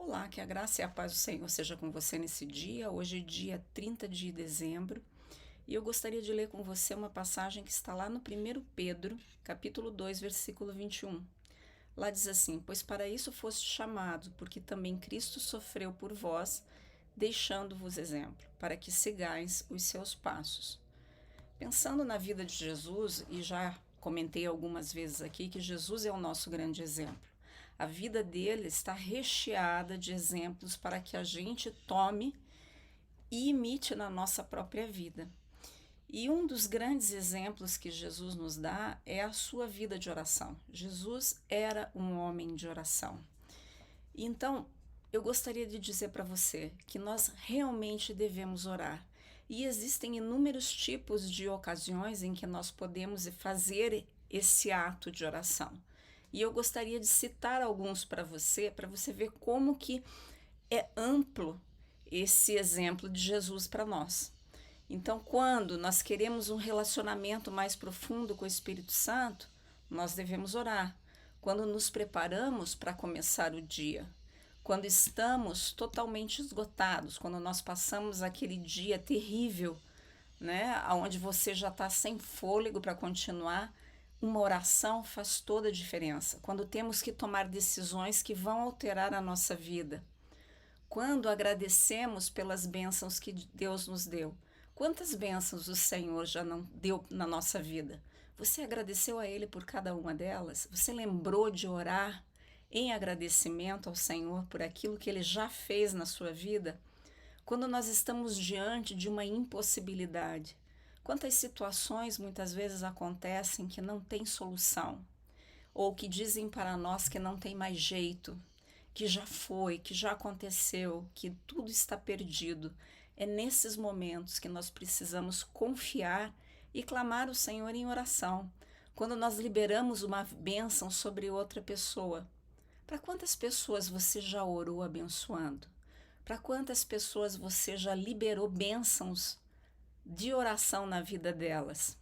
Olá, que a graça e a paz do Senhor seja com você nesse dia. Hoje é dia 30 de dezembro e eu gostaria de ler com você uma passagem que está lá no 1 Pedro, capítulo 2, versículo 21. Lá diz assim: Pois para isso foste chamado, porque também Cristo sofreu por vós, deixando-vos exemplo, para que sigais os seus passos. Pensando na vida de Jesus, e já comentei algumas vezes aqui que Jesus é o nosso grande exemplo. A vida dele está recheada de exemplos para que a gente tome e imite na nossa própria vida. E um dos grandes exemplos que Jesus nos dá é a sua vida de oração. Jesus era um homem de oração. Então, eu gostaria de dizer para você que nós realmente devemos orar. E existem inúmeros tipos de ocasiões em que nós podemos fazer esse ato de oração. E eu gostaria de citar alguns para você ver como que é amplo esse exemplo de Jesus para nós. Então, quando nós queremos um relacionamento mais profundo com o Espírito Santo, nós devemos orar. Quando nos preparamos para começar o dia, quando estamos totalmente esgotados, quando nós passamos aquele dia terrível, né, onde você já está sem fôlego para continuar, uma oração faz toda a diferença. Quando temos que tomar decisões que vão alterar a nossa vida, quando agradecemos pelas bênçãos que Deus nos deu. Quantas bênçãos o Senhor já não deu na nossa vida? Você agradeceu a Ele por cada uma delas? Você lembrou de orar em agradecimento ao Senhor por aquilo que Ele já fez na sua vida? Quando nós estamos diante de uma impossibilidade, quantas situações muitas vezes acontecem que não tem solução, ou que dizem para nós que não tem mais jeito, que já foi, que já aconteceu, que tudo está perdido. É nesses momentos que nós precisamos confiar e clamar ao Senhor em oração. Quando nós liberamos uma bênção sobre outra pessoa, para quantas pessoas você já orou abençoando? Para quantas pessoas você já liberou bênçãos de oração na vida delas?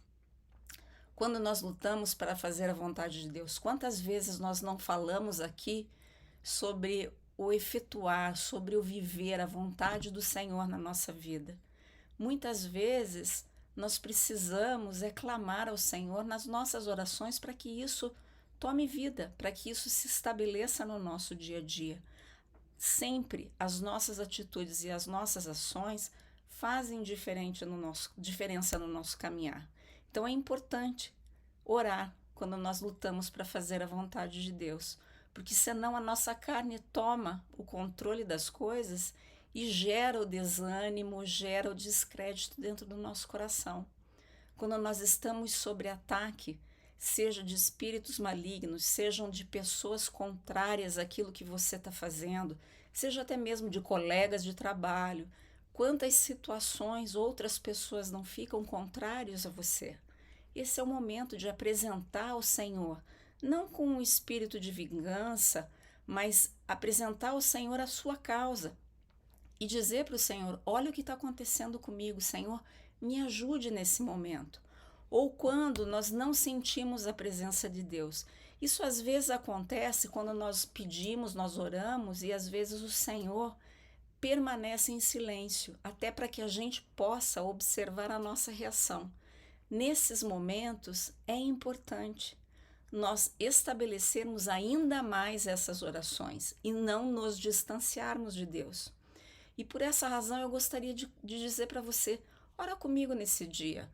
Quando nós lutamos para fazer a vontade de Deus, quantas vezes nós não falamos aqui sobre o efetuar, sobre o viver a vontade do Senhor na nossa vida? Muitas vezes nós precisamos clamar ao Senhor nas nossas orações para que isso tome vida, para que isso se estabeleça no nosso dia a dia. Sempre as nossas atitudes e as nossas ações fazem diferença no nosso caminhar. Então é importante orar quando nós lutamos para fazer a vontade de Deus, porque senão a nossa carne toma o controle das coisas e gera o desânimo, gera o descrédito dentro do nosso coração. Quando nós estamos sob ataque, seja de espíritos malignos, sejam de pessoas contrárias àquilo que você está fazendo, seja até mesmo de colegas de trabalho, quantas situações outras pessoas não ficam contrárias a você? Esse é o momento de apresentar ao Senhor, não com um espírito de vingança, mas apresentar ao Senhor a sua causa e dizer para o Senhor: olha o que está acontecendo comigo, Senhor, me ajude nesse momento. Ou quando nós não sentimos a presença de Deus. Isso às vezes acontece quando nós pedimos, nós oramos e às vezes o Senhor permanece em silêncio, até para que a gente possa observar a nossa reação. Nesses momentos é importante nós estabelecermos ainda mais essas orações e não nos distanciarmos de Deus. E por essa razão eu gostaria de dizer para você: ora comigo nesse dia,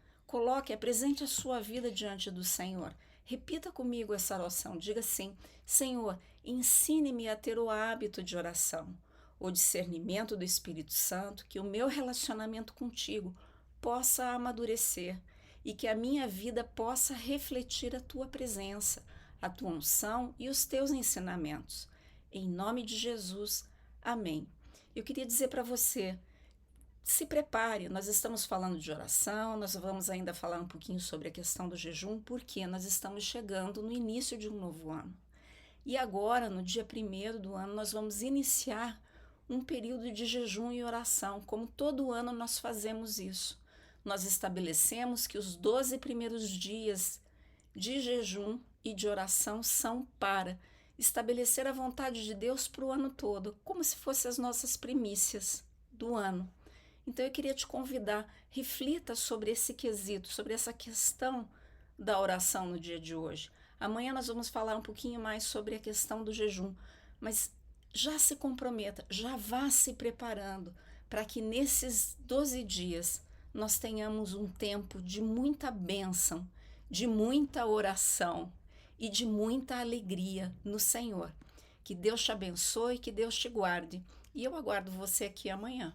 apresente a sua vida diante do Senhor. Repita comigo essa oração, diga assim: Senhor, ensine-me a ter o hábito de oração, o discernimento do Espírito Santo, que o meu relacionamento contigo possa amadurecer e que a minha vida possa refletir a tua presença, a tua unção e os teus ensinamentos. Em nome de Jesus, amém. Eu queria dizer para você: se prepare, nós estamos falando de oração, nós vamos ainda falar um pouquinho sobre a questão do jejum, porque nós estamos chegando no início de um novo ano. E agora, no dia 1º do ano, nós vamos iniciar um período de jejum e oração, como todo ano nós fazemos isso. Nós estabelecemos que os 12 primeiros dias de jejum e de oração são para estabelecer a vontade de Deus para o ano todo, como se fossem as nossas primícias do ano. Então eu queria te convidar, reflita sobre esse quesito, sobre essa questão da oração no dia de hoje. Amanhã nós vamos falar um pouquinho mais sobre a questão do jejum, mas já se comprometa, já vá se preparando para que nesses 12 dias nós tenhamos um tempo de muita bênção, de muita oração e de muita alegria no Senhor. Que Deus te abençoe, que Deus te guarde. E eu aguardo você aqui amanhã.